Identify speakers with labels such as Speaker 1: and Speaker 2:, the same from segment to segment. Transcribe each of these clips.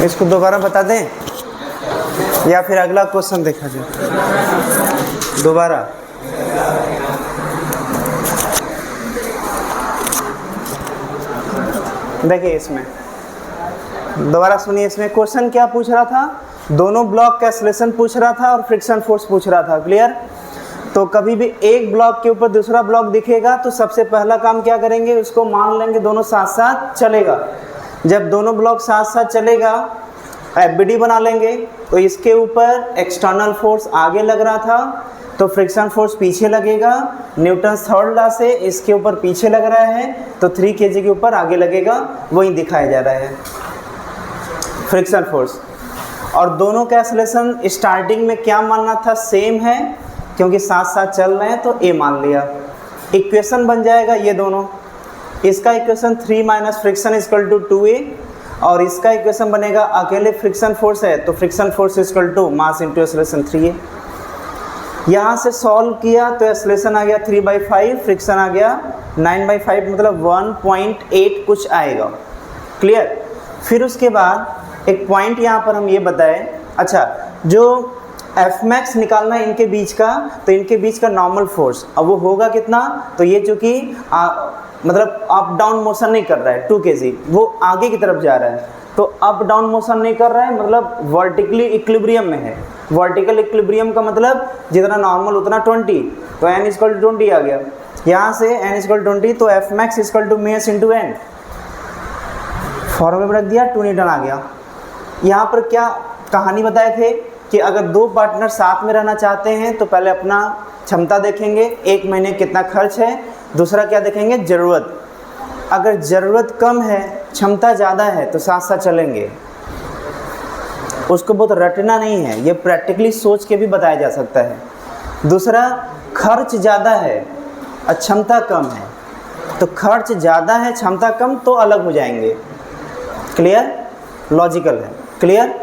Speaker 1: इसको दोबारा बता दें या फिर अगला क्वेश्चन देखा जाए दोबारा? देखिए इसमें दोबारा सुनिए, इसमें क्वेश्चन क्या पूछ रहा था? दोनों ब्लॉक का एक्सेलरेशन पूछ रहा था और फ्रिक्शन फोर्स पूछ रहा था। क्लियर? तो कभी भी एक ब्लॉक के ऊपर दूसरा ब्लॉक दिखेगा तो सबसे पहला काम क्या करेंगे, उसको मान लेंगे दोनों साथ साथ चलेगा। जब दोनों ब्लॉक साथ साथ चलेगा एफबीडी बना लेंगे। तो इसके ऊपर एक्सटर्नल फोर्स आगे लग रहा था तो फ्रिक्शन फोर्स पीछे लगेगा। न्यूटन थर्ड लॉ से इसके ऊपर पीछे लग रहा है तो 3 kg के ऊपर आगे लगेगा, वही दिखाया जा रहा है फ्रिक्शन फोर्स। और दोनों का एक्सेलरेशन स्टार्टिंग में क्या मानना था, सेम है क्योंकि साथ साथ चल रहे हैं तो ए मान लिया। इक्वेशन बन जाएगा ये दोनों, इसका equation 3 minus friction equal to 2a और इसका इक्वेशन बनेगा अकेले फ्रिक्शन फोर्स है तो friction force equal to mass into acceleration 3a। यहाँ से सॉल्व किया तो एक्सेलरेशन आ गया 3/5, फ्रिक्शन आ गया 9/5, मतलब 1.8 कुछ आएगा। क्लियर? फिर उसके बाद एक पॉइंट यहाँ पर हम ये बताएं, अच्छा जो एफ मैक्स निकालना है इनके बीच का, तो इनके बीच का नॉर्मल फोर्स अब वो होगा कितना, तो ये चूँकि मतलब अप डाउन मोशन नहीं कर रहा है 2 kg, वो आगे की तरफ जा रहा है तो अप डाउन मोशन नहीं कर रहा है, मतलब वर्टिकली इक्विलिब्रियम में है। वर्टिकल इक्विलिब्रियम का मतलब जितना नॉर्मल उतना 20, तो n इक्वल टू 20 आ गया। यहाँ से n इक्वल टू 20 तो F max equal to mass into N, फॉर्मूले में रख दिया, 2 न्यूटन आ गया। यहाँ पर क्या कहानी बताए थे कि अगर दो पार्टनर साथ में रहना चाहते हैं तो पहले अपना क्षमता देखेंगे, 1 महीने कितना खर्च है, दूसरा क्या देखेंगे, ज़रूरत। अगर ज़रूरत कम है क्षमता ज़्यादा है तो साथ साथ चलेंगे। उसको बहुत रटना नहीं है, ये प्रैक्टिकली सोच के भी बताया जा सकता है। दूसरा, खर्च ज़्यादा है और क्षमता कम है, तो खर्च ज़्यादा है क्षमता कम तो अलग हो जाएंगे। क्लियर? लॉजिकल है। क्लियर?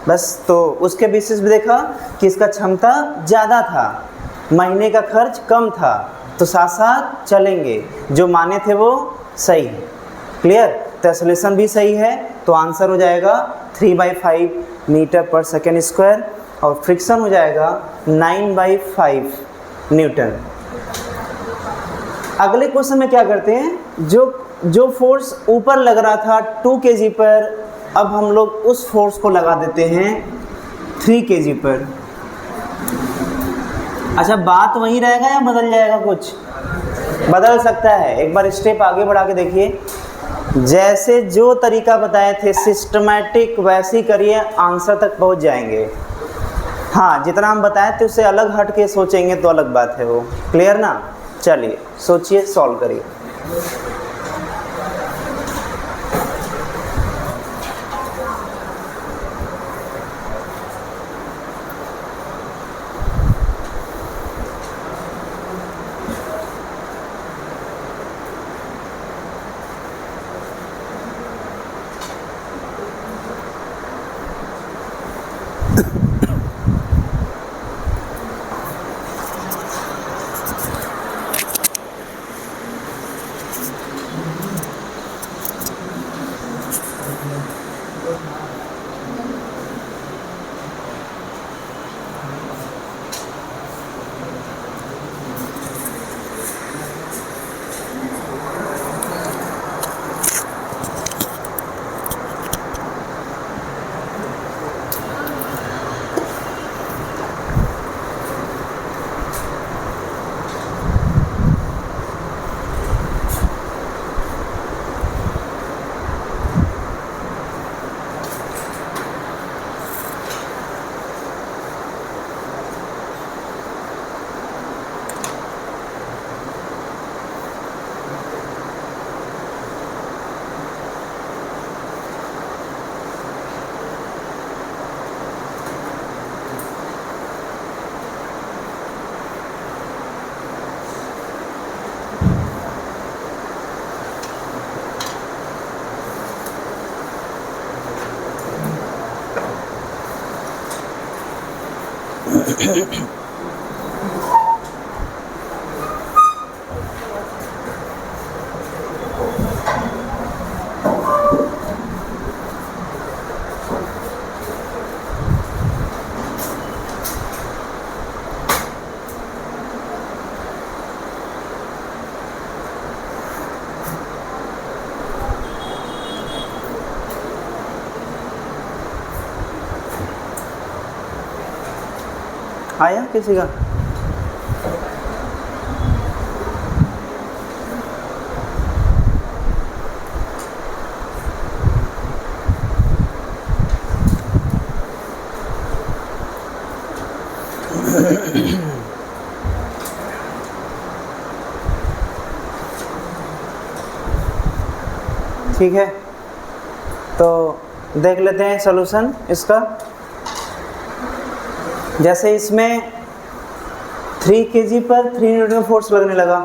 Speaker 1: बस तो उसके बेसिस पे देखा कि इसका क्षमता ज़्यादा था, महीने का खर्च कम था, तो साथ साथ चलेंगे, जो माने थे वो सही है। क्लियर? तो एक्सेलरेशन भी सही है तो आंसर हो जाएगा 3/5 मीटर पर सेकेंड स्क्वायर और फ्रिक्शन हो जाएगा 9/5 न्यूटन। अगले क्वेश्चन में क्या करते हैं, जो फोर्स ऊपर लग रहा था 2 kg पर, अब हम लोग उस फोर्स को लगा देते हैं 3 kg पर। अच्छा, बात वही रहेगा या बदल जाएगा? कुछ बदल सकता है। एक बार स्टेप आगे बढ़ा के देखिए, जैसे जो तरीका बताए थे सिस्टमैटिक वैसे ही करिए, आंसर तक पहुंच जाएंगे। हाँ, जितना हम बताए थे उससे अलग हट के सोचेंगे तो अलग बात है वो। क्लियर ना? चलिए सोचिए, सॉल्व करिए। आया किसी का? ठीक है, तो देख लेते हैं सॉल्यूशन इसका। जैसे इसमें 3 kg पर 3 न्यूटन फोर्स लगने लगा,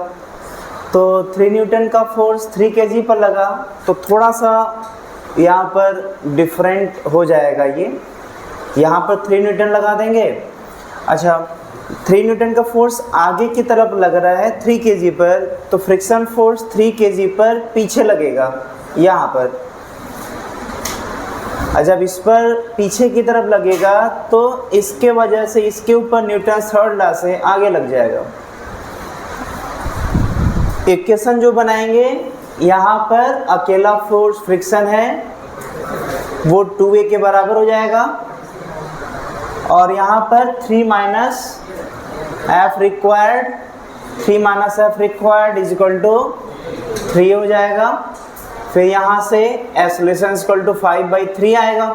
Speaker 1: तो 3 न्यूटन का फोर्स 3 kg पर लगा, तो थोड़ा सा यहाँ पर डिफरेंट हो जाएगा। ये यहाँ पर 3 न्यूटन लगा देंगे। अच्छा, 3 न्यूटन का फोर्स आगे की तरफ लग रहा है 3 kg पर, तो फ्रिक्शन फोर्स 3 kg पर पीछे लगेगा यहाँ पर। जब इस पर पीछे की तरफ लगेगा तो इसके वजह से इसके ऊपर न्यूटन थर्ड लॉ से आगे लग जाएगा। इक्वेशन जो बनाएंगे, यहाँ पर अकेला फोर्स फ्रिक्शन है वो 2a के बराबर हो जाएगा, और यहाँ पर 3 minus F required, 3 minus F required is equal to 3 हो जाएगा। फिर यहाँ से एक्सेलरेशन इक्वल टू 5/3 आएगा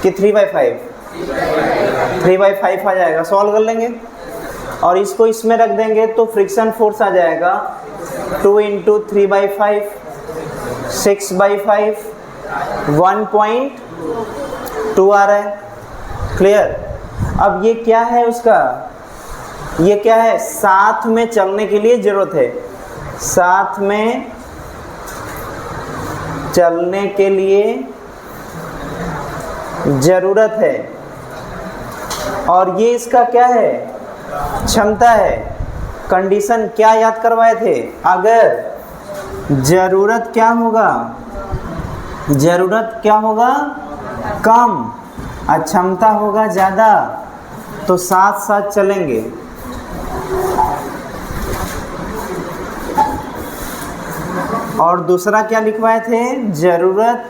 Speaker 1: कि 3/5? 3/5 आ जाएगा। सॉल्व कर लेंगे और इसको इसमें रख देंगे तो फ्रिक्शन फोर्स आ जाएगा 2 × 3/5, 6/5, 1.2 आ रहा है। क्लियर? अब ये क्या है उसका, ये क्या है, साथ में चलने के लिए ज़रूरत है, साथ में चलने के लिए ज़रूरत है, और ये इसका क्या है, क्षमता है। कंडीशन क्या याद करवाए थे, अगर ज़रूरत क्या होगा, ज़रूरत क्या होगा कम और क्षमता होगा ज़्यादा, तो साथ साथ चलेंगे। और दूसरा क्या लिखवाए थे, ज़रूरत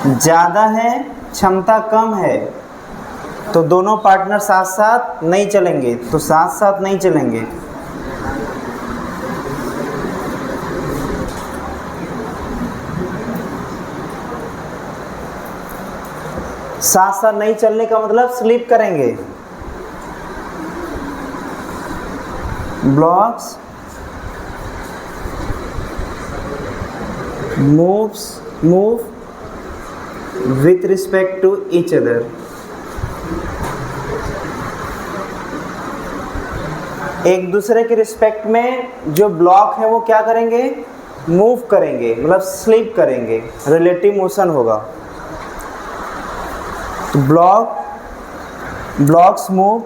Speaker 1: ज़्यादा है क्षमता कम है, तो दोनों पार्टनर साथ साथ नहीं चलेंगे, तो साथ साथ नहीं चलेंगे। साथ साथ नहीं चलने का मतलब स्लिप करेंगे। Blocks move with respect to each other। एक दूसरे के रिस्पेक्ट में जो ब्लॉक है वो क्या करेंगे, मूव करेंगे, मतलब स्लिप करेंगे, रिलेटिव मोशन होगा। तो blocks move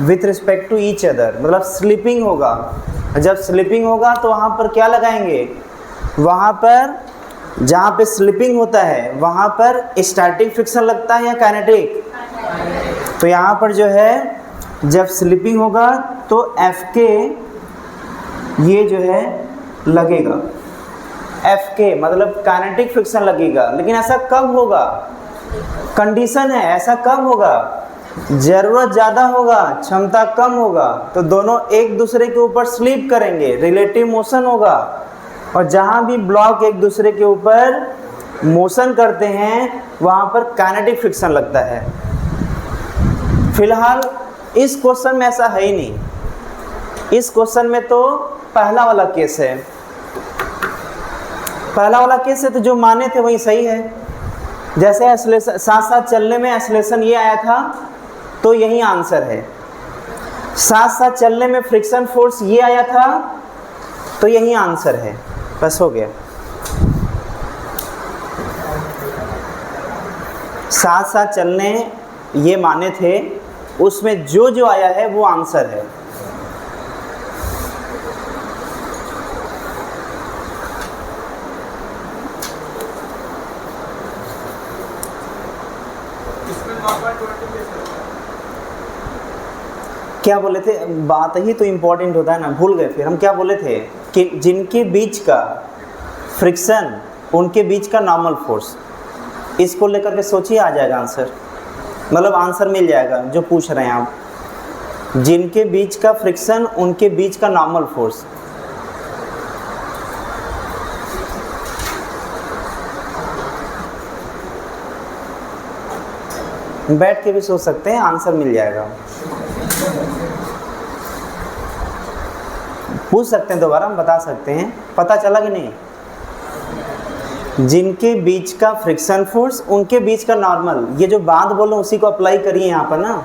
Speaker 1: with respect to each other, मतलब स्लिपिंग होगा। जब स्लिपिंग होगा तो वहाँ पर क्या लगाएंगे, वहाँ पर जहाँ पे स्लिपिंग होता है वहाँ पर स्टैटिक फ्रिक्शन लगता है या काइनेटिक, तो यहाँ पर जो है जब स्लिपिंग होगा तो Fk ये जो है लगेगा, Fk मतलब काइनेटिक फ्रिक्शन लगेगा। लेकिन ऐसा कब होगा, कंडीशन है, ऐसा कब होगा, ज़रूरत ज़्यादा होगा क्षमता कम होगा, तो दोनों एक दूसरे के ऊपर स्लिप करेंगे, रिलेटिव मोशन होगा। और जहाँ भी ब्लॉक एक दूसरे के ऊपर मोशन करते हैं वहाँ पर काइनेटिक फ्रिक्शन लगता है। फिलहाल इस क्वेश्चन में ऐसा है ही नहीं, इस क्वेश्चन में तो पहला वाला केस है, पहला वाला केस है, तो जो माने थे वही सही है। जैसे एक्सेलरेशन साथ साथ चलने में एक्सेलरेशन ये आया था तो यही आंसर है, साथ साथ चलने में फ्रिक्शन फोर्स ये आया था तो यही आंसर है, बस हो गया। साथ साथ चलने ये माने थे, उसमें जो जो आया है वो आंसर है। क्या बोले थे, बात ही तो इम्पोर्टेंट होता है ना, भूल गए। फिर हम क्या बोले थे कि जिनके बीच का फ्रिक्शन, उनके बीच का नॉर्मल फोर्स, इसको लेकर के सोचिए आ जाएगा आंसर। मतलब आंसर मिल जाएगा जो पूछ रहे हैं आप, जिनके बीच का फ्रिक्शन उनके बीच का नॉर्मल फोर्स। बैठ के भी सोच सकते हैं, आंसर मिल जाएगा। पूछ सकते हैं दोबारा, हम बता सकते हैं। पता चला कि नहीं? जिनके बीच का फ्रिक्शन फोर्स उनके बीच का नॉर्मल, ये जो बात बोलो उसी को अप्लाई करिए यहाँ पर ना।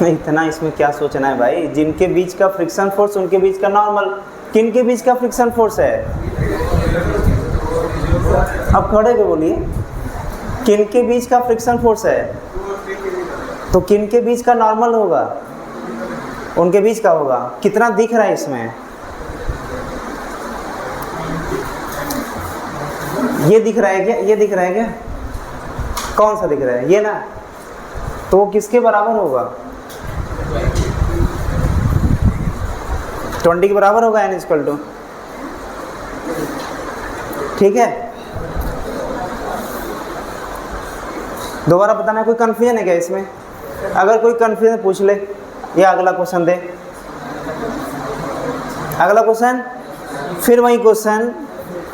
Speaker 1: इतना इसमें क्या सोचना है भाई? जिनके बीच का फ्रिक्शन फोर्स उनके बीच का नॉर्मल। किन के बीच का फ्रिक्शन फोर्स है? अब खड़े के बोलिए, किन के बीच का फ्रिक्शन फोर्स है? तो किन के बीच का नॉर्मल होगा? उनके बीच का होगा। कितना दिख रहा है इसमें? ये दिख रहा है क्या? ये दिख रहा है क्या? कौन सा दिख रहा है? ये ना। तो वो किसके बराबर होगा? 20 के बराबर होगा n इक्वल टू। ठीक है, दोबारा बताना। कोई कंफ्यूजन है क्या इसमें? अगर कोई कंफ्यूजन पूछ ले, या अगला क्वेश्चन दे। अगला क्वेश्चन, फिर वही क्वेश्चन,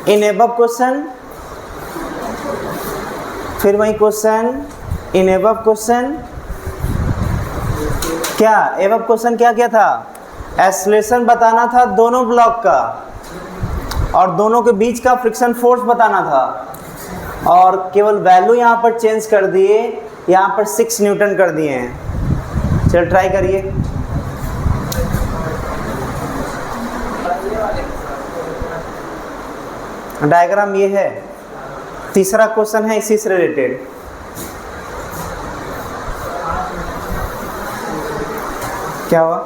Speaker 1: इन एबव क्वेश्चन, फिर वही क्वेश्चन, इन एबव क्वेश्चन। क्या एबव क्वेश्चन क्या था? एक्सेलरेशन बताना था दोनों ब्लॉक का, और दोनों के बीच का फ्रिक्शन फोर्स बताना था, और केवल वैल्यू यहाँ पर चेंज कर दिए, यहाँ पर 6 न्यूटन कर दिए हैं। चलो ट्राई करिए। डायग्राम ये है। तीसरा क्वेश्चन है इसी से रिलेटेड। क्या हुआ?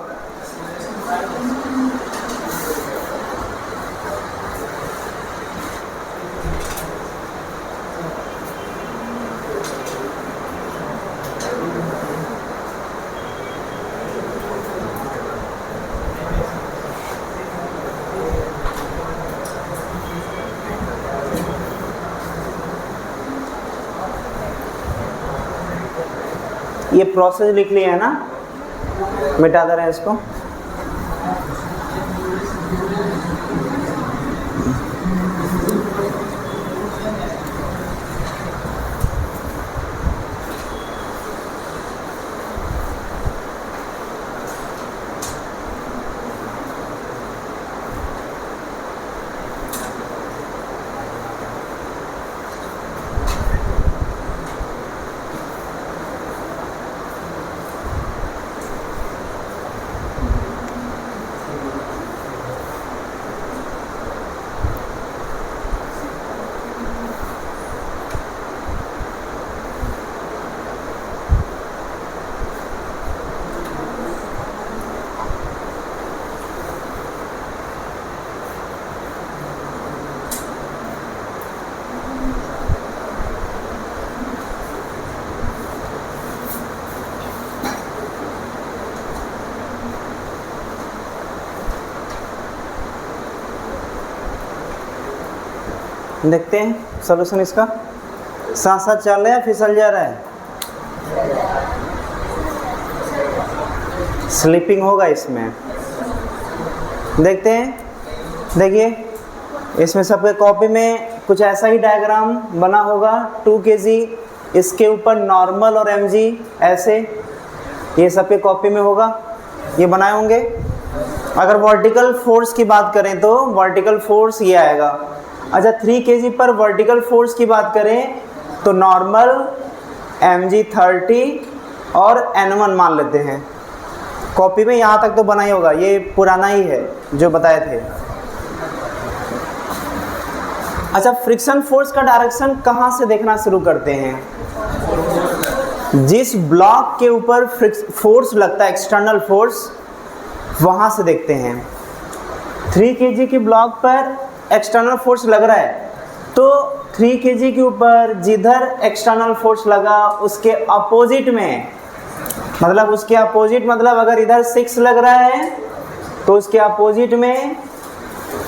Speaker 1: ये प्रोसेस लिख लिया है ना, मिटा दे रहे हैं इसको। देखते हैं सॉल्यूशन इसका। साथ साथ चल रहा है, फिसल जा रहा है, स्लिपिंग होगा इसमें। देखते हैं, देखिए इसमें सबके कॉपी में कुछ ऐसा ही डायग्राम बना होगा। 2 kg, इसके ऊपर नॉर्मल और mg ऐसे, ये सबके कॉपी में होगा, ये बनाए होंगे। अगर वर्टिकल फोर्स की बात करें तो वर्टिकल फोर्स ये आएगा। अच्छा, 3 kg पर वर्टिकल फोर्स की बात करें तो नॉर्मल mg 30 और n1 मान लेते हैं। कॉपी में यहाँ तक तो बना ही होगा, ये पुराना ही है जो बताए थे। अच्छा, फ्रिक्शन फोर्स का डायरेक्शन कहाँ से देखना शुरू करते हैं? जिस ब्लॉक के ऊपर फोर्स लगता है, एक्सटर्नल फोर्स, वहाँ से देखते हैं। 3 kg के ब्लॉक पर एक्सटर्नल फोर्स लग रहा है, तो 3 kg के ऊपर जिधर एक्सटर्नल फोर्स लगा उसके अपोजिट में मतलब उसके अपोजिट, मतलब अगर इधर 6 लग रहा है तो उसके अपोजिट में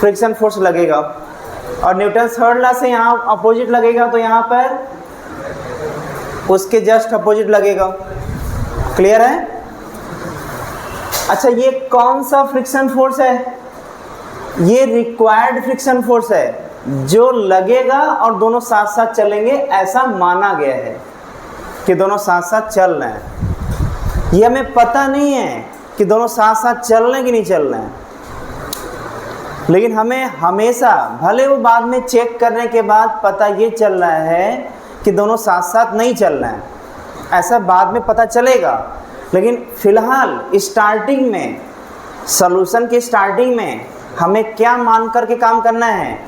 Speaker 1: फ्रिक्शन फोर्स लगेगा, और न्यूटन थर्ड लॉ से यहाँ अपोजिट लगेगा तो यहाँ पर उसके जस्ट अपोजिट लगेगा। क्लियर है? अच्छा, ये कौन सा फ्रिक्शन फोर्स है? ये रिक्वायर्ड फ्रिक्शन फोर्स है जो लगेगा और दोनों साथ साथ चलेंगे, ऐसा माना गया है कि दोनों साथ साथ चल रहे हैं। ये हमें पता नहीं है कि दोनों साथ साथ चल रहे हैं कि नहीं चल रहे हैं, लेकिन हमें हमेशा, भले वो बाद में चेक करने के बाद पता ये चल रहा है कि दोनों साथ साथ नहीं चल रहे हैं, ऐसा बाद में पता चलेगा, लेकिन फिलहाल स्टार्टिंग में, सॉल्यूशन की स्टार्टिंग में हमें क्या मान करके काम करना है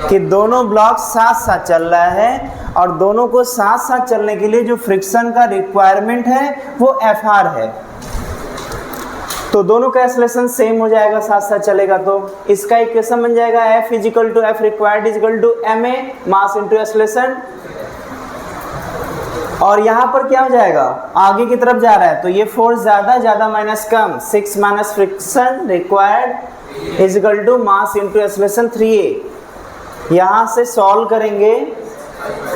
Speaker 1: कि दोनों ब्लॉक साथ साथ चल रहा है, और दोनों को साथ साथ चलने के लिए जो फ्रिक्शन का रिक्वायरमेंट है वो Fr है। तो दोनों का एक्सेलरेशन सेम हो जाएगा, साथ साथ चलेगा, तो इसका इक्वेशन बन जाएगा F is equal to F required is equal to ma mass into acceleration. और यहाँ पर क्या हो जाएगा, आगे की तरफ जा रहा है तो ये फोर्स ज़्यादा, ज़्यादा माइनस कम, 6 minus friction required is equal to mass into acceleration 3a। यहाँ से सॉल्व करेंगे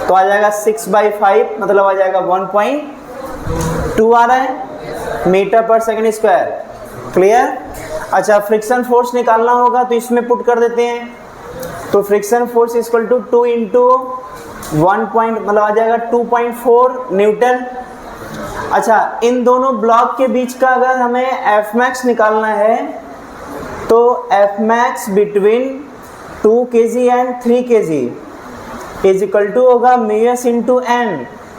Speaker 1: तो आ जाएगा 6/5, मतलब आ जाएगा 1.2 आ रहा है मीटर पर सेकेंड स्क्वायर। क्लियर? अच्छा, फ्रिक्शन फोर्स निकालना होगा तो इसमें पुट कर देते हैं, तो friction force equal to 2 into 1 point, मतलब आ जाएगा 2.4 न्यूटन। अच्छा, इन दोनों ब्लॉक के बीच का अगर हमें F max निकालना है तो F max between 2 kg and 3 kg is equal to होगा μs इंटू n,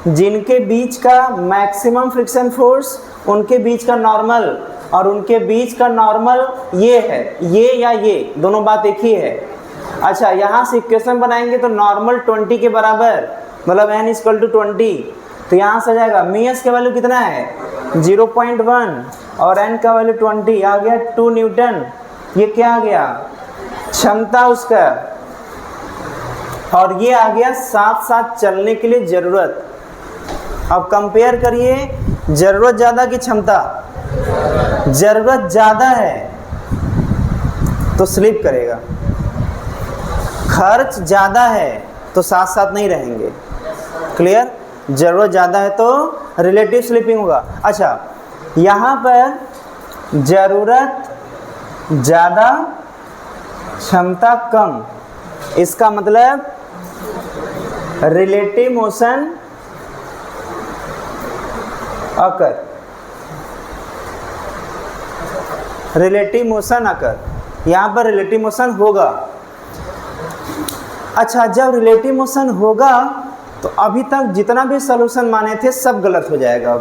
Speaker 1: जिनके बीच का मैक्सिमम फ्रिक्शन फोर्स, उनके बीच का नॉर्मल, और उनके बीच का नॉर्मल ये है, ये या ये दोनों बात एक ही है। अच्छा, यहाँ से इक्वेशन बनाएंगे तो नॉर्मल 20 के बराबर, मतलब n इक्वल टू 20, तो यहाँ से आ जाएगा μs का वैल्यू कितना है 0.1 और n का वैल्यू 20, आ गया 2 न्यूटन। ये क्या आ गया, क्षमता उसका, और ये आ गया साथ साथ चलने के लिए ज़रूरत। अब कंपेयर करिए, ज़रूरत ज़्यादा की क्षमता, ज़रूरत ज़्यादा है तो स्लिप करेगा, खर्च ज़्यादा है तो साथ साथ नहीं रहेंगे। क्लियर? ज़रूरत ज़्यादा है तो रिलेटिव स्लिपिंग होगा। अच्छा, यहाँ पर ज़रूरत ज़्यादा, क्षमता कम, इसका मतलब रिलेटिव मोशन अकर, रिलेटिव मोशन अकर, यहाँ पर रिलेटिव मोशन होगा। अच्छा, जब रिलेटिव मोशन होगा तो अभी तक जितना भी सॉल्यूशन माने थे सब गलत हो जाएगा।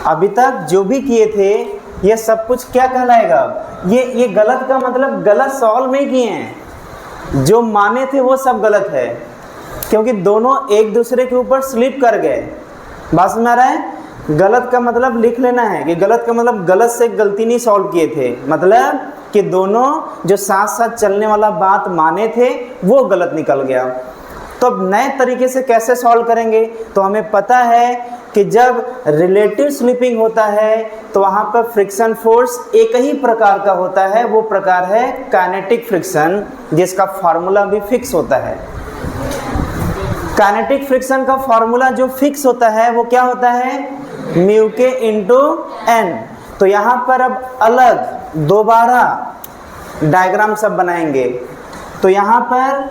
Speaker 1: अभी तक जो भी किए थे ये सब कुछ क्या कहलाएगा, ये गलत का मतलब गलत सॉल्व नहीं किए हैं, जो माने थे वो सब गलत है, क्योंकि दोनों एक दूसरे के ऊपर स्लिप कर गए। बात समझ आ रहा है? गलत का मतलब लिख लेना है कि गलत का मतलब गलत से गलती नहीं सॉल्व किए थे, मतलब कि दोनों जो साथ साथ चलने वाला बात माने थे वो गलत निकल गया। तो अब नए तरीके से कैसे सॉल्व करेंगे, तो हमें पता है कि जब रिलेटिव स्लिपिंग होता है तो वहाँ पर फ्रिक्शन फोर्स एक ही प्रकार का होता है, वो प्रकार है काइनेटिक फ्रिक्शन, जिसका फार्मूला भी फिक्स होता है। काइनेटिक फ्रिक्शन का फार्मूला जो फिक्स होता है वो क्या होता है, म्यू के इंटू एन। तो यहाँ पर अब अलग दोबारा डायग्राम सब बनाएंगे। तो यहाँ पर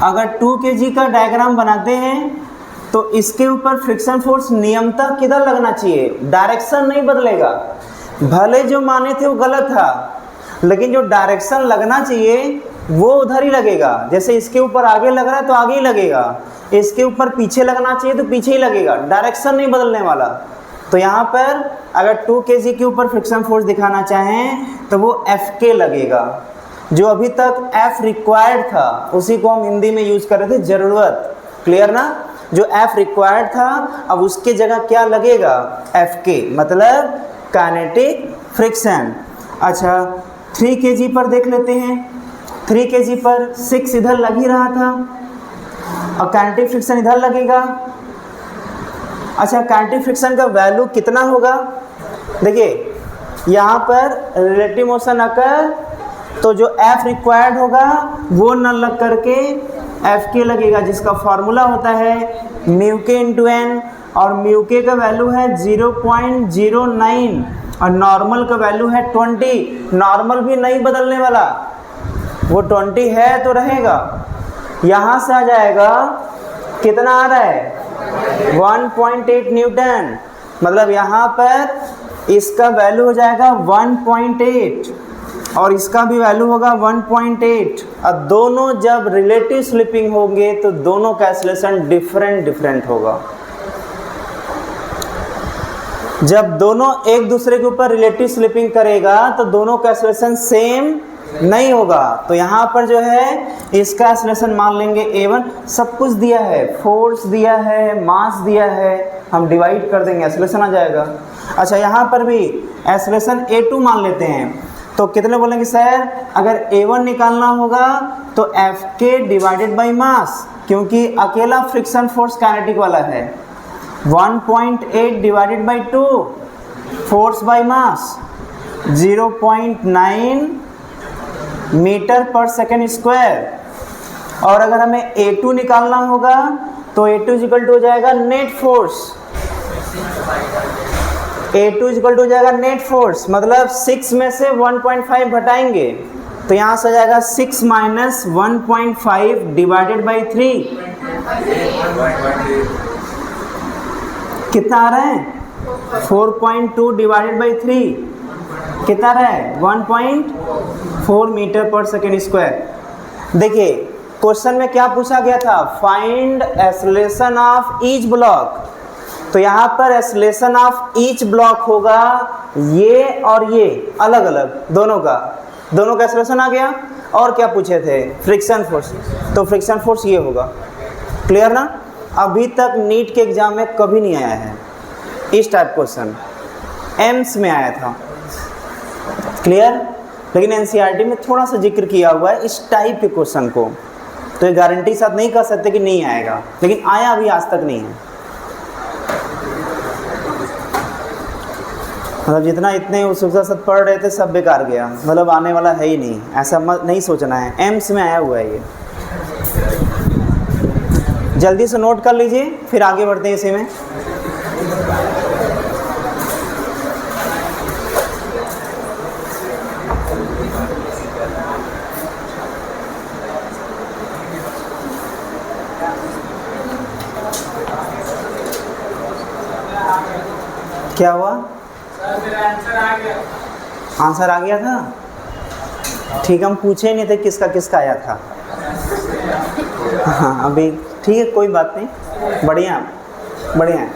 Speaker 1: अगर 2 kg का डायग्राम बनाते हैं तो इसके ऊपर फ्रिक्शन फोर्स नियमतः किधर लगना चाहिए, डायरेक्शन नहीं बदलेगा, भले जो माने थे वो गलत था, लेकिन जो डायरेक्शन लगना चाहिए वो उधर ही लगेगा। जैसे इसके ऊपर आगे लग रहा है तो आगे ही लगेगा, इसके ऊपर पीछे लगना चाहिए तो पीछे ही लगेगा, डायरेक्शन नहीं बदलने वाला। तो यहाँ पर अगर 2 kg के ऊपर फ्रिक्शन फोर्स दिखाना चाहें तो वो Fk लगेगा। जो अभी तक F रिक्वायर्ड था उसी को हम हिंदी में यूज कर रहे थे, ज़रूरत। क्लियर ना? जो F रिक्वायर्ड था अब उसके जगह क्या लगेगा, Fk, मतलब काइनेटिक फ्रिक्शन। अच्छा, 3 kg पर देख लेते हैं। 3 kg पर 6 इधर लग ही रहा था और काइनेटिक फ्रिक्शन इधर लगेगा। अच्छा, काइनेटिक फ्रिक्शन का वैल्यू कितना होगा? देखिए यहाँ पर रिलेटिव मोशन अकर तो जो F रिक्वायर्ड होगा वो न लग करके एफ के लगेगा, जिसका फॉर्मूला होता है म्यू के इंटू एन, और म्यू के का वैल्यू है 0.09 और नॉर्मल का वैल्यू है 20। नॉर्मल भी नहीं बदलने वाला, वो 20 है तो रहेगा। यहाँ से आ जाएगा कितना आ रहा है 1.8 न्यूटन, मतलब यहाँ पर इसका वैल्यू हो जाएगा 1.8 और इसका भी वैल्यू होगा 1.8। अब दोनों जब रिलेटिव स्लिपिंग होंगे तो दोनों का एक्सेलरेशन डिफरेंट होगा। जब दोनों एक दूसरे के ऊपर रिलेटिव स्लिपिंग करेगा तो दोनों का एक्सेलरेशन सेम नहीं होगा। तो यहाँ पर जो है इसका एक्सेलरेशन मान लेंगे a1, सब कुछ दिया है, फोर्स दिया है, मास दिया है, हम डिवाइड कर देंगे, एक्सेलरेशन आ जाएगा। अच्छा, यहाँ पर भी एक्सेलरेशन a2 मान लेते हैं, तो कितने बोलेंगे सर? अगर a1 निकालना होगा तो एफ के डिवाइडेड बाई मास, क्योंकि अकेला फ्रिक्शन फोर्स काइनेटिक वाला है। 1.8 divided by 2 force by mass 0.9 meter पर सेकेंड स्क्वायर। और अगर हमें a2 निकालना होगा तो a2 इक्वल टू हो जाएगा net force. a2 equal to हो जाएगा नेट फोर्स, मतलब 6 में से 1.5 घटाएंगे तो यहाँ से आ जाएगा 6 माइनस 1.5 डिवाइडेड बाई 3। कितना आ रहा है? 4.2 डिवाइडेड बाई 3 कितना आ रहा है? 1.4 मीटर पर सेकेंड स्क्वायर। देखिए क्वेश्चन में क्या पूछा गया था? Find acceleration of each block. तो यहाँ पर एक्सेलरेशन ऑफ ईच ब्लॉक होगा ये और ये अलग अलग, दोनों का एक्सेलरेशन आ गया। और क्या पूछे थे? फ्रिक्शन फोर्स, तो फ्रिक्शन फोर्स ये होगा। क्लियर ना? अभी तक नीट के एग्जाम में कभी नहीं आया है इस टाइप क्वेश्चन, एम्स में आया था। क्लियर? लेकिन एनसीईआरटी में थोड़ा सा जिक्र किया हुआ है इस टाइप के क्वेश्चन को, तो ये गारंटी साथ नहीं कर सकते कि नहीं आएगा, लेकिन आया अभी आज तक नहीं है। मतलब जितना इतने उत्सुकता से पढ़ रहे थे सब बेकार गया, मतलब आने वाला है ही नहीं, ऐसा मत नहीं सोचना है। एम्स में आया हुआ है ये, जल्दी से नोट कर लीजिए फिर आगे बढ़ते हैं इसी में। क्या हुआ? आंसर आ गया था? ठीक, हम पूछे नहीं थे किसका किसका आया था। हाँ अभी ठीक है, कोई बात नहीं, बढ़िया बढ़िया।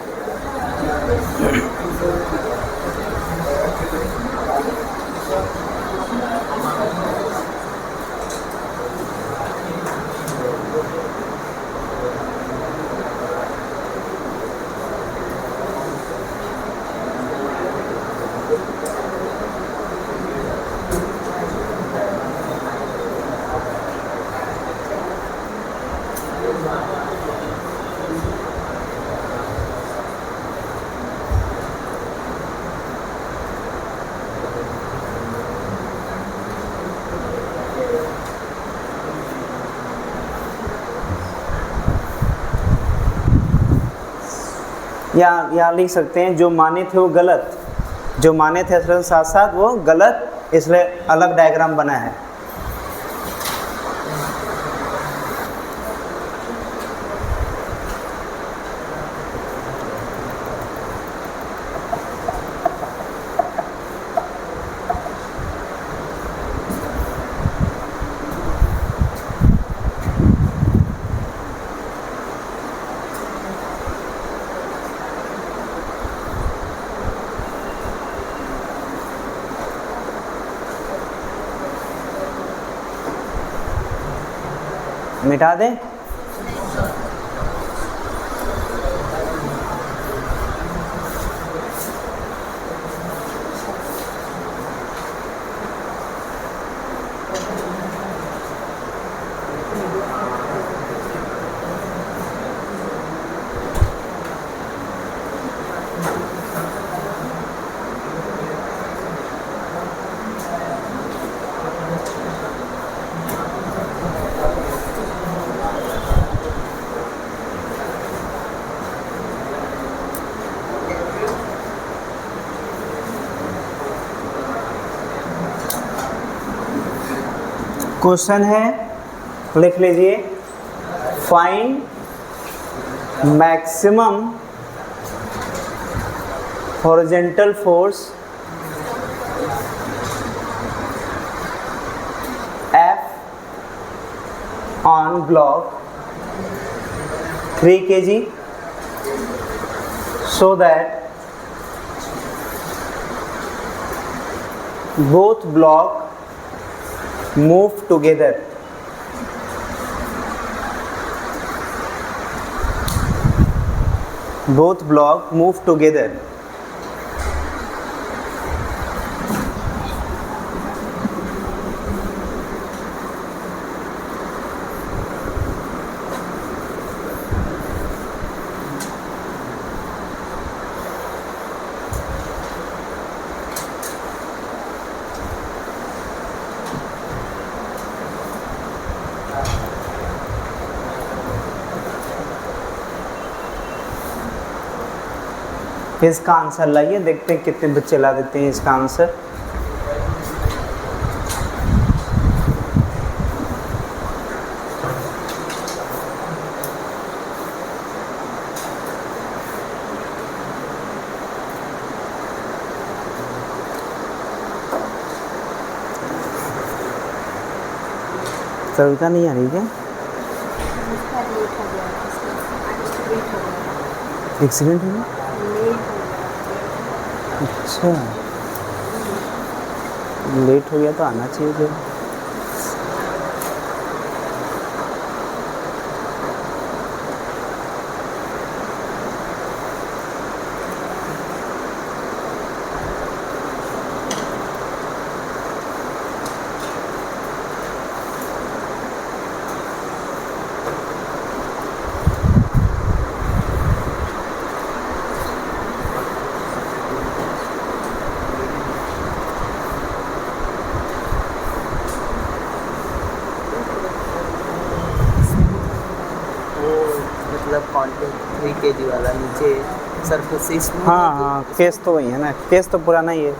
Speaker 1: या लिख सकते हैं जो माने थे वो गलत, जो माने थे साथ साथ वो गलत, इसलिए अलग डायग्राम बना है। मिटा दें? क्वेश्चन है, लिख लीजिए, find maximum horizontal force F on block 3 kg so that both block move together. Both block move together. इसका आंसर लाइए, देखते हैं कितने बच्चे ला देते हैं इसका आंसर। सविता नहीं आ रही क्या? एक्सीडेंट हो गया? अच्छा, लेट हो गया तो आना चाहिए जो।
Speaker 2: कॉन्टेक्ट 3 kg वाला नीचे सरफेस में।
Speaker 1: हाँ, केस तो वही है ना, केस तो पुराना ही है।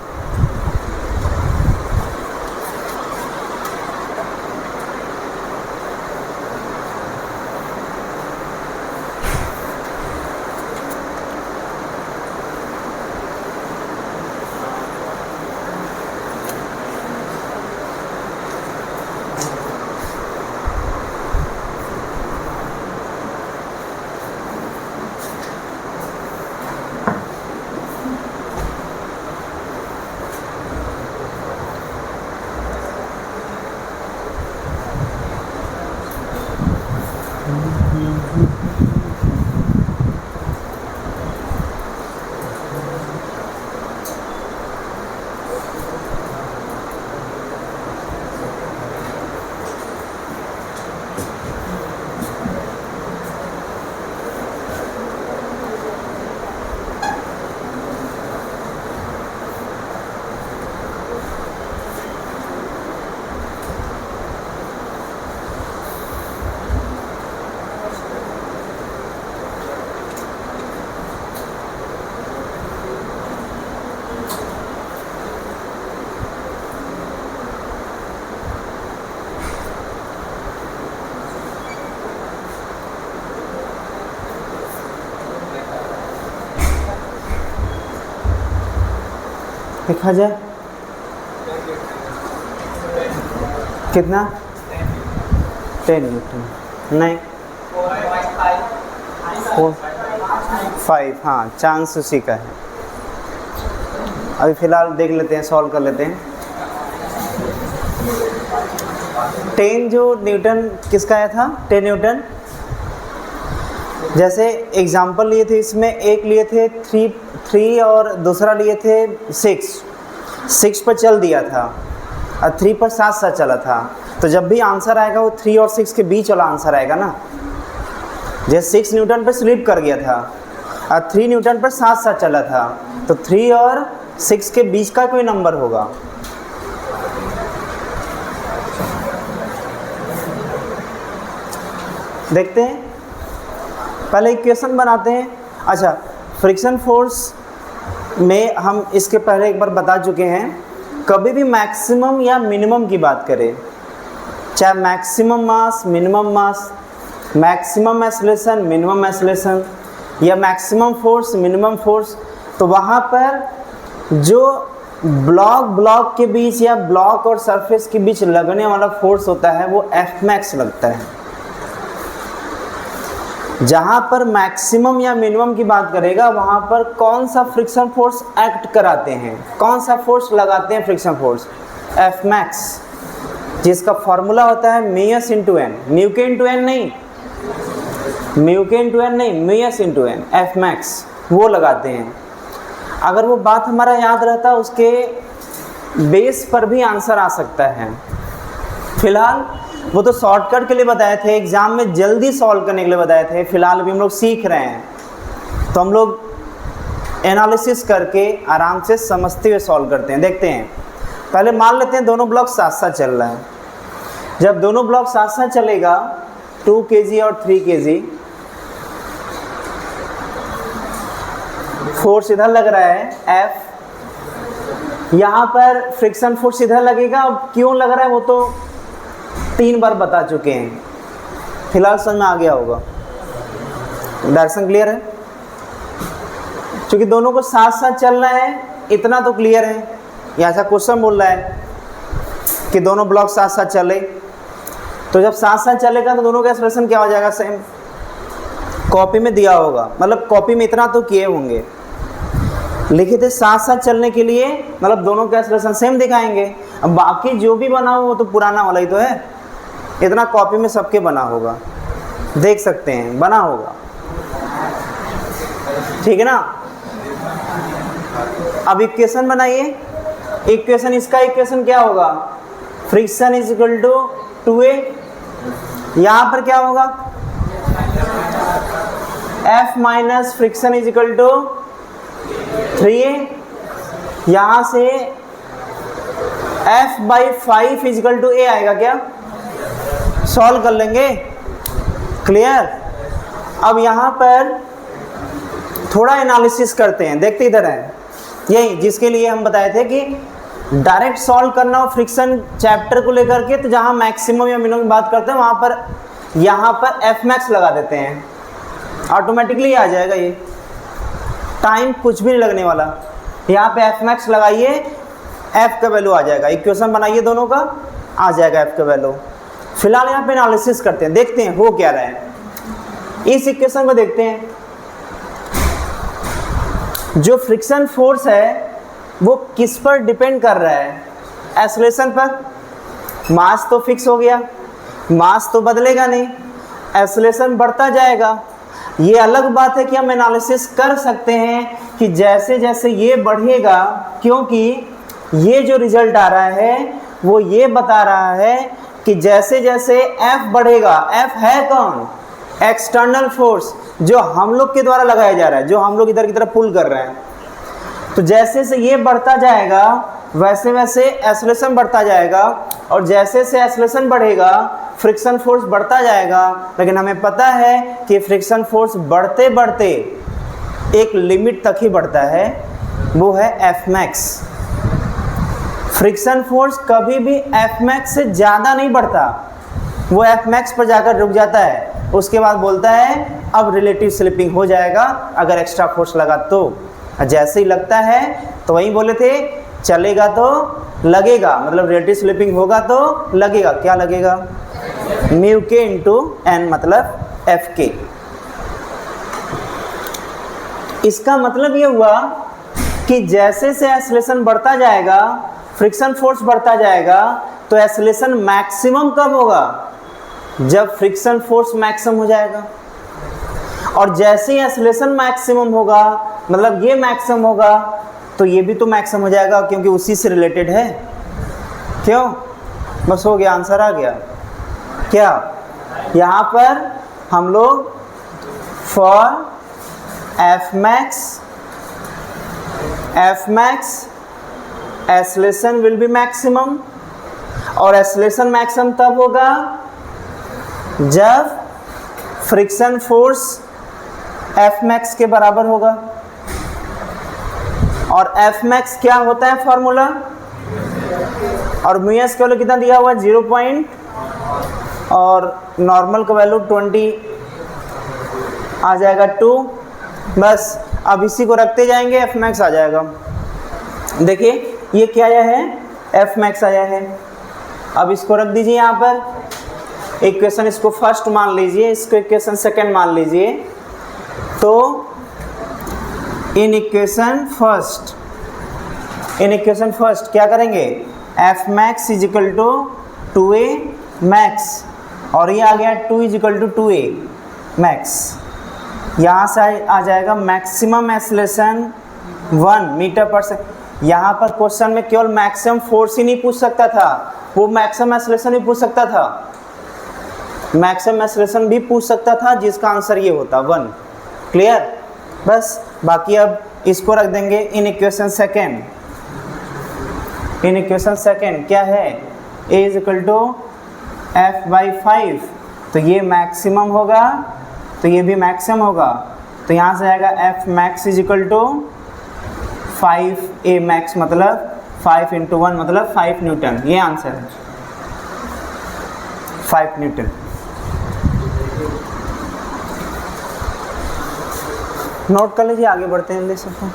Speaker 1: देखा जाए कितना 10 न्यूटन, नहीं 5, हाँ चांस उसी का है। अभी फ़िलहाल देख लेते हैं, सॉल्व कर लेते हैं। 10 जो न्यूटन किसका आया था, 10 न्यूटन। जैसे एग्जाम्पल लिए थे, इसमें एक लिए थे 3 और दूसरा लिए थे 6 पर चल दिया था और 3 पर साथ साथ चला था। तो जब भी आंसर आएगा वो 3 और 6 के बीच वाला आंसर आएगा ना। जैसे 6 न्यूटन पर स्लिप कर गया था और 3 न्यूटन पर साथ साथ चला था, तो 3 और 6 के बीच का कोई नंबर होगा। देखते हैं, पहले इक्वेशन बनाते हैं। अच्छा, फ्रिक्शन फोर्स में हम इसके पहले एक बार बता चुके हैं, कभी भी मैक्सिमम या मिनिमम की बात करें चाहे मैक्सिमम मास, मिनिमम मास, मैक्सिमम एक्सेलरेशन, मिनिमम एक्सेलरेशन, या मैक्सिमम फोर्स, मिनिमम फोर्स, तो वहाँ पर जो ब्लॉक के बीच या ब्लॉक और सरफेस के बीच लगने वाला फोर्स होता है वो एफ मैक्स लगता है। जहाँ पर मैक्सिमम या मिनिमम की बात करेगा वहाँ पर कौन सा फ्रिक्शन फोर्स एक्ट कराते हैं, कौन सा फोर्स लगाते हैं फ्रिक्शन फोर्स, एफ मैक्स, जिसका फॉर्मूला होता है म्यूएस इंटू एन, म्यू के इंटू एन नहीं, म्यू के इंटू एन नहीं, mu s into N, F max वो लगाते हैं। अगर वो बात हमारा याद रहता उसके बेस पर भी आंसर आ सकता है। फिलहाल वो तो शॉर्टकट के लिए बताए थे, एग्जाम में जल्दी सॉल्व करने के लिए बताए थे। फिलहाल अभी हम लोग सीख रहे हैं, तो हम लोग एनालिसिस करके आराम से समझते हुए सॉल्व करते हैं। देखते हैं, पहले मान लेते हैं दोनों ब्लॉक साथ साथ चल रहा है। जब दोनों ब्लॉक साथ साथ चलेगा 2 kg और 3 kg, फोर्स इधर लग रहा है F, यहाँ पर फ्रिक्शन फोर्स इधर लगेगा। अब क्यों लग रहा है वो तो 3 बार बता चुके हैं, फिलहाल समझ में आ गया होगा, डायरेक्शन क्लियर है। क्योंकि दोनों को साथ साथ चलना है इतना तो क्लियर है। यहाँ ऐसा क्वेश्चन बोल रहा है कि दोनों ब्लॉक साथ साथ चले, तो जब साथ साथ चलेगा तो दोनों का एक्सप्रेशन क्या हो जाएगा, सेम। कॉपी में दिया होगा, मतलब कॉपी में इतना तो किए होंगे, लिखे थे साथ साथ चलने के लिए, मतलब दोनों का एक्सप्रेशन सेम दिखाएंगे। अब बाकी जो भी बना हो वो तो पुराना वाला ही तो है, इतना कॉपी में सबके बना होगा, देख सकते हैं बना होगा, ठीक है ना। अब इक्वेशन बनाइए, इक्वेशन, इसका इक्वेशन क्या होगा, friction is equal to 2a, यहाँ पर क्या होगा, F minus friction is equal to 3a, यहाँ से F by 5 is equal to a आएगा क्या, सॉल्व कर लेंगे, क्लियर। अब यहाँ पर थोड़ा एनालिसिस करते हैं, देखते इधर हैं, यही जिसके लिए हम बताए थे कि डायरेक्ट सॉल्व करना हो फ्रिक्शन चैप्टर को लेकर के, तो जहाँ मैक्सिमम या मिनिमम की बात करते हैं वहाँ पर यहाँ पर एफ मैक्स लगा देते हैं, ऑटोमेटिकली आ जाएगा, ये टाइम कुछ भी नहीं लगने वाला। यहाँ पे एफ मैक्स लगाइए, एफ का वैल्यू आ जाएगा, इक्वेशन बनाइए दोनों का, आ जाएगा एफ का वैल्यू। फिलहाल यहाँ पे एनालिसिस करते हैं, देखते हैं हो क्या रहा है। इस इक्वेशन को देखते हैं, जो फ्रिक्शन फोर्स है वो किस पर डिपेंड कर रहा है, एक्सेलरेशन पर। मास तो फिक्स हो गया, मास तो बदलेगा नहीं, एक्सेलरेशन बढ़ता जाएगा। ये अलग बात है कि हम एनालिसिस कर सकते हैं कि जैसे जैसे ये बढ़ेगा, क्योंकि ये जो रिजल्ट आ रहा है वो ये बता रहा है कि जैसे जैसे F बढ़ेगा, F है कौन, एक्सटर्नल फोर्स जो हम लोग के द्वारा लगाया जा रहा है, जो हम लोग इधर की तरफ पुल कर रहे हैं। तो जैसे जैसे ये बढ़ता जाएगा वैसे वैसे एक्सेलरेशन बढ़ता जाएगा, और जैसे जैसे एक्सेलरेशन बढ़ेगा फ्रिक्शन फोर्स बढ़ता जाएगा। लेकिन हमें पता है कि फ्रिक्शन फोर्स बढ़ते बढ़ते एक लिमिट तक ही बढ़ता है, वो है एफ मैक्स। फ्रिक्शन फोर्स कभी भी एफ मैक्स से ज़्यादा नहीं बढ़ता, वो एफ मैक्स पर जाकर रुक जाता है। उसके बाद बोलता है अब रिलेटिव स्लिपिंग हो जाएगा अगर एक्स्ट्रा फोर्स लगा तो। जैसे ही लगता है तो वहीं बोले थे चलेगा तो लगेगा, मतलब रिलेटिव स्लिपिंग होगा तो लगेगा। क्या लगेगा, म्यू के इंटू एन, मतलब एफ के। इसका मतलब ये हुआ कि जैसे से एक्सेलरेशन बढ़ता जाएगा, फ्रिक्शन फोर्स बढ़ता जाएगा, तो एक्सेलरेशन मैक्सिमम कब होगा, जब फ्रिक्शन फोर्स मैक्सिमम हो जाएगा। और जैसे ही एक्सेलरेशन मैक्सिमम होगा, मतलब ये मैक्सिमम होगा, तो ये भी तो मैक्सिमम हो जाएगा, क्योंकि उसी से रिलेटेड है। क्यों, बस हो गया, आंसर आ गया। क्या यहाँ पर हम लोग for F max acceleration will be maximum, और एक्सेलरेशन मैक्सिमम तब होगा जब फ्रिक्शन फोर्स एफ मैक्स के बराबर होगा। और एफ मैक्स क्या होता है फॉर्मूला, और म्यू एस का वैल्यू कितना दिया हुआ है, और नॉर्मल का वैल्यू 20 आ जाएगा 2। बस अब इसी को रखते जाएंगे, एफ मैक्स आ जाएगा। देखिए ये क्या आया है, एफ मैक्स आया है। अब इसको रख दीजिए यहाँ पर, इक्वेशन इसको फर्स्ट मान लीजिए, इसको इक्वेशन सेकंड मान लीजिए। तो इन इक्वेशन फर्स्ट क्या करेंगे, F max is equal to 2a max, और ये आ गया 2 is equal to 2a max. यहाँ से आ जाएगा मैक्सिमम एक्सेलरेशन 1 मीटर पर सेकंड। यहाँ पर क्वेश्चन में केवल मैक्सिमम फोर्स ही नहीं पूछ सकता था, वो मैक्सिमम एक्सेलरेशन भी पूछ सकता था, मैक्सिमम एक्सेलरेशन भी पूछ सकता था, जिसका आंसर ये होता 1। क्लियर। बस बाकी अब इसको रख देंगे in equation second. In equation second क्या है, a is equal to f/5, तो ये मैक्सिमम होगा, तो ये भी मैक्सिमम होगा, तो यहाँ से आएगा F max is equal to 5a max, मतलब 5 × 1 मतलब 5 न्यूटन। ये आंसर है 5 न्यूटन। नोट कर लीजिए, आगे बढ़ते हैं, देख सकते हैं।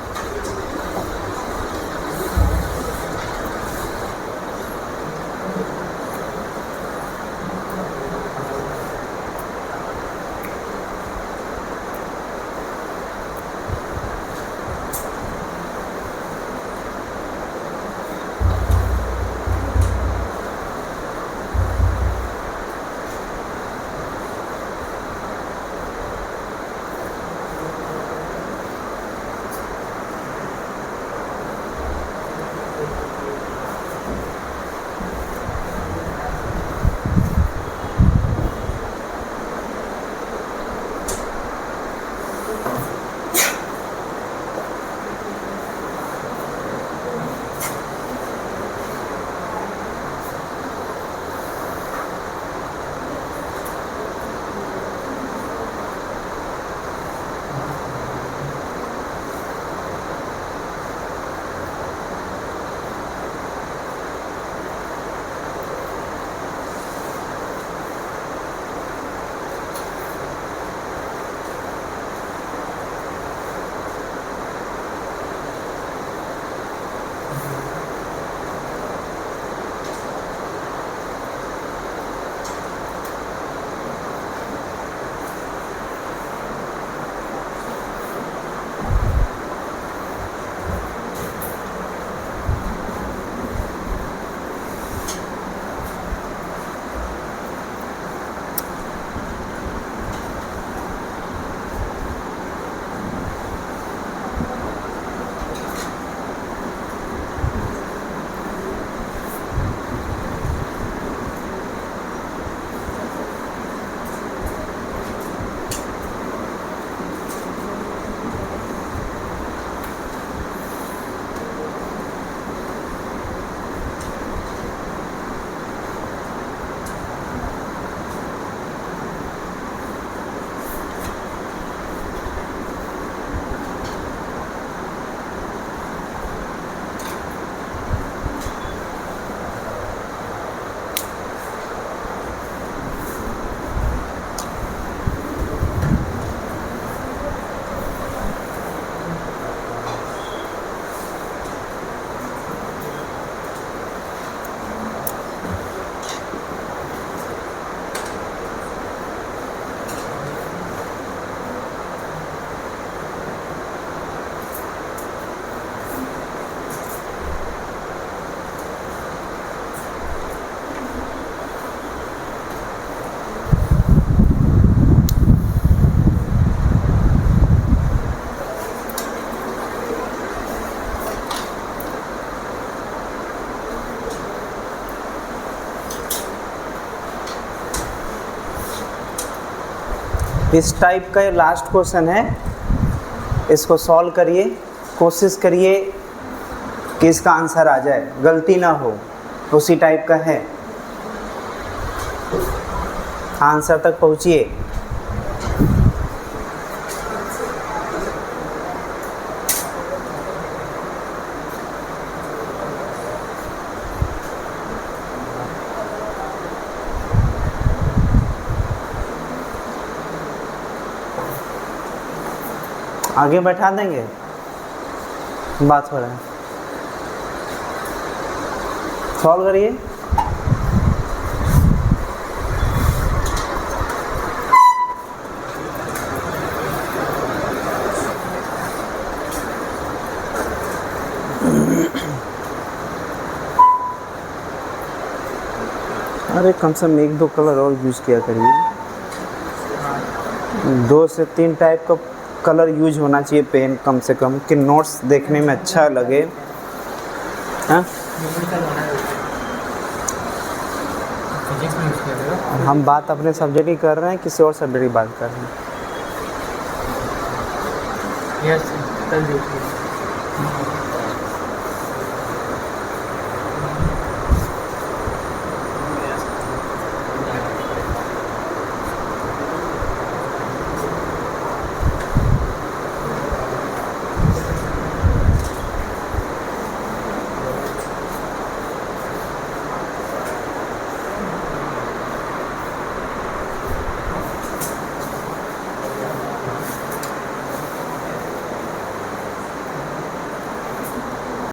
Speaker 1: इस टाइप का ये लास्ट क्वेश्चन है, इसको सॉल्व करिए, कोशिश करिए कि इसका आंसर आ जाए, गलती ना हो, उसी टाइप का है, आंसर तक पहुंचिए। आगे बैठा देंगे, बात हो रहा है, सॉल्व करिए। अरे कम से कम 1-2 कलर और यूज़ किया करिए, 2 से 3 टाइप का कलर यूज होना चाहिए पेन कम से कम, कि नोट्स देखने में अच्छा लगे। हाँ हम बात अपने सब्जेक्ट की कर रहे हैं, किसी और सब्जेक्ट की बात कर रहे हैं।
Speaker 2: यस, कल देखिए।